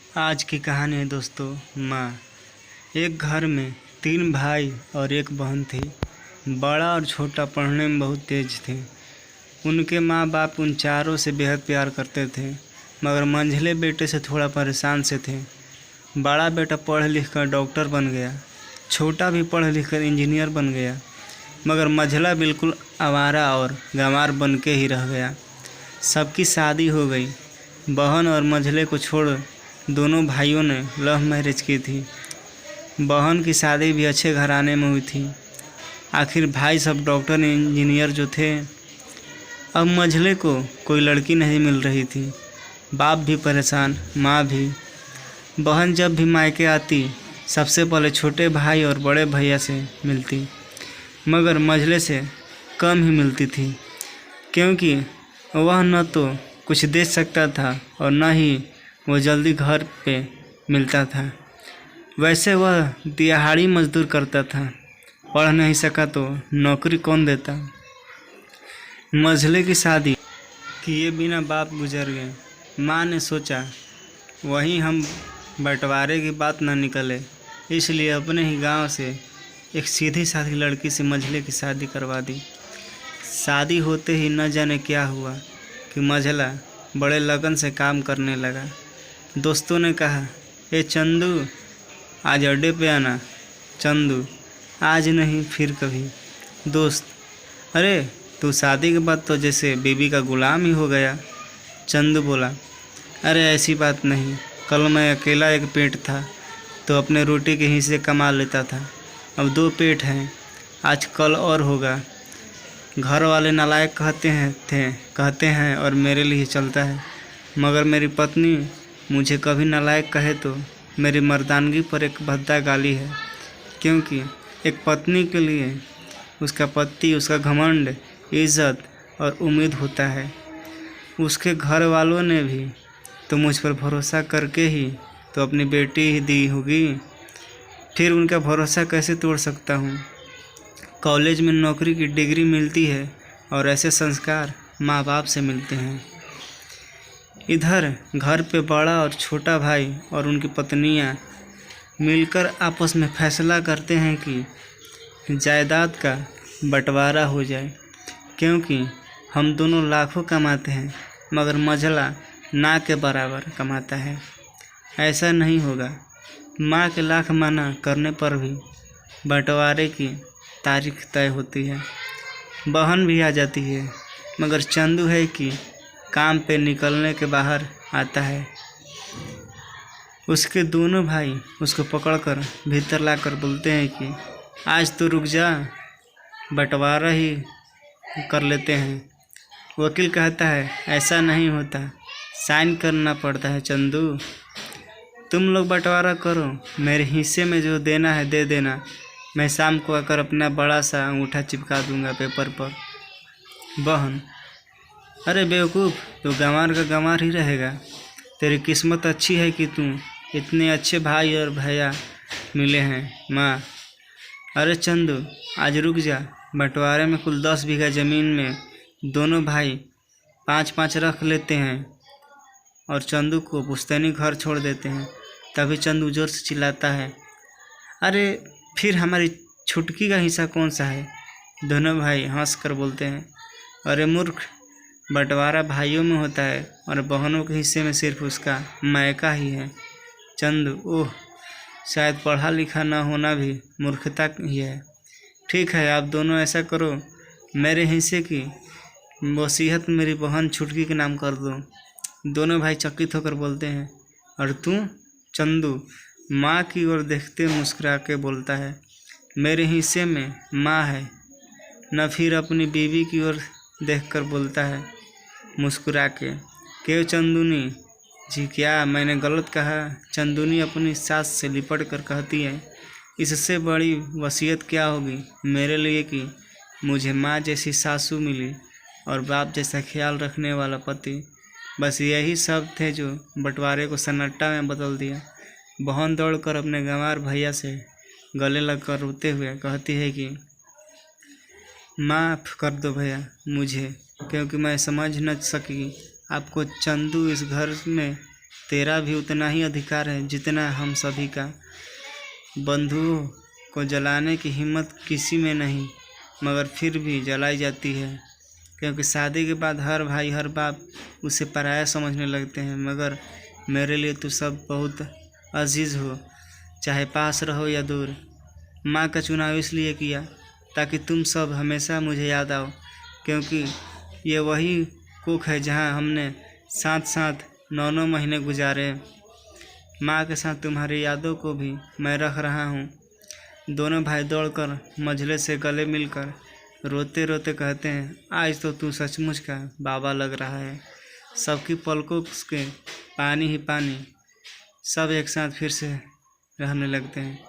आज की कहानी है दोस्तों माँ। एक घर में 3 भाई और एक बहन थी। बड़ा और छोटा पढ़ने में बहुत तेज थे। उनके माँ बाप उन चारों से बेहद प्यार करते थे, मगर मंझले बेटे से थोड़ा परेशान से थे। बड़ा बेटा पढ़ लिख कर डॉक्टर बन गया, छोटा भी पढ़ लिख कर इंजीनियर बन गया, मगर मंझला बिल्कुल आवारा और गंवार बन के ही रह गया। सबकी शादी हो गई। बहन और मंझले को छोड़ दोनों भाइयों ने लव मैरिज की थी। बहन की शादी भी अच्छे घराने में हुई थी। आखिर भाई सब डॉक्टर इंजीनियर जो थे। अब मंझले को कोई लड़की नहीं मिल रही थी। बाप भी परेशान, माँ भी। बहन जब भी मायके आती सबसे पहले छोटे भाई और बड़े भैया से मिलती, मगर मंझले से कम ही मिलती थी, क्योंकि वह न तो कुछ दे सकता था और न ही वो जल्दी घर पे मिलता था। वैसे वह दिहाड़ी मजदूर करता था, पढ़ नहीं सका तो नौकरी कौन देता। मंझले की शादी किए बिना बाप गुजर गए। माँ ने सोचा वहीं हम बंटवारे की बात न निकले, इसलिए अपने ही गांव से एक सीधी सादी लड़की से मंझले की शादी करवा दी। शादी होते ही न जाने क्या हुआ कि मंझला बड़े लगन से काम करने लगा। दोस्तों ने कहा, ए चंदू, आज अड्डे पे आना। चंदू, आज नहीं फिर कभी। दोस्त, अरे तू शादी के बाद तो जैसे बीबी का गुलाम ही हो गया। चंदू बोला, अरे ऐसी बात नहीं, कल मैं अकेला एक पेट था तो अपने रोटी के हिस्से कमा लेता था, अब 2 पेट हैं, आज कल और होगा। घर वाले नालायक कहते हैं और मेरे लिए चलता है, मगर मेरी पत्नी मुझे कभी नालायक कहे तो मेरी मर्दानगी पर एक भद्दा गाली है, क्योंकि एक पत्नी के लिए उसका पति उसका घमंड, इज्जत और उम्मीद होता है। उसके घर वालों ने भी तो मुझ पर भरोसा करके ही तो अपनी बेटी ही दी होगी, फिर उनका भरोसा कैसे तोड़ सकता हूँ। कॉलेज में नौकरी की डिग्री मिलती है और ऐसे संस्कार माँ बाप से मिलते हैं। इधर घर पे बड़ा और छोटा भाई और उनकी पत्नियां मिलकर आपस में फैसला करते हैं कि जायदाद का बंटवारा हो जाए, क्योंकि हम दोनों लाखों कमाते हैं मगर मंझला ना के बराबर कमाता है। ऐसा नहीं होगा। माँ के लाख मना करने पर भी बंटवारे की तारीख तय होती है। बहन भी आ जाती है, मगर चंदू है कि काम पे निकलने के बाहर आता है। उसके दोनों भाई उसको पकड़कर भीतर लाकर बोलते हैं कि आज तो रुक जा, बंटवारा ही कर लेते हैं। वकील कहता है ऐसा नहीं होता, साइन करना पड़ता है। चंदू, तुम लोग बंटवारा करो, मेरे हिस्से में जो देना है दे देना, मैं शाम को आकर अपना बड़ा सा अंगूठा चिपका दूंगा पेपर पर। बहन, अरे बेवकूफ़, तो गंवार का गंवार ही रहेगा। तेरी किस्मत अच्छी है कि तू इतने अच्छे भाई और भैया मिले हैं। माँ, अरे चंदू, आज रुक जा, बंटवारे में कुल 10 बीघा ज़मीन में दोनों भाई 5-5 रख लेते हैं और चंदू को पुश्तैनी घर छोड़ देते हैं। तभी चंदू जोर से चिल्लाता है, अरे फिर हमारी छुटकी का हिस्सा कौन सा है। दोनों भाई हंस कर बोलते हैं, अरे मूर्ख, बंटवारा भाइयों में होता है और बहनों के हिस्से में सिर्फ उसका मायका ही है। चंदू, ओह, शायद पढ़ा लिखा न होना भी मूर्खता ही है। ठीक है, आप दोनों ऐसा करो, मेरे हिस्से की वसीयत मेरी बहन छुटकी के नाम कर दो। दोनों भाई चकित होकर बोलते हैं, और तू। चंदू माँ की ओर देखते मुस्कुरा के बोलता है, मेरे हिस्से में माँ है। न फिर अपनी बीवी की ओर देखकर बोलता है मुस्कुरा के, क्यों चंदूनी जी, क्या मैंने गलत कहा। चंदूनी अपनी सास से लिपट कर कहती है, इससे बड़ी वसीयत क्या होगी मेरे लिए कि मुझे माँ जैसी सासू मिली और बाप जैसा ख्याल रखने वाला पति। बस यही सब थे जो बंटवारे को सन्नाटा में बदल दिया। बहन दौड़कर अपने गंवार भैया से गले लगकर रोते हुए कहती है कि माफ़ कर दो भैया मुझे, क्योंकि मैं समझ न सकी आपको चंदू इस घर में तेरा भी उतना ही अधिकार है जितना हम सभी का। बंधुओं को जलाने की हिम्मत किसी में नहीं, मगर फिर भी जलाई जाती है, क्योंकि शादी के बाद हर भाई हर बाप उसे पराया समझने लगते हैं। मगर मेरे लिए तो सब बहुत अजीज़ हो, चाहे पास रहो या दूर। माँ का चुनाव इसलिए किया ताकि तुम सब हमेशा मुझे याद आओ, क्योंकि ये वही कुख है जहाँ हमने साथ साथ 9 महीने गुजारे। माँ के साथ तुम्हारी यादों को भी मैं रख रहा हूँ। दोनों भाई दौड़कर मंझले से गले मिलकर रोते रोते कहते हैं, आज तो तू सचमुच का बाबा लग रहा है। सबकी पलकों के पानी ही पानी। सब एक साथ फिर से रहने लगते हैं।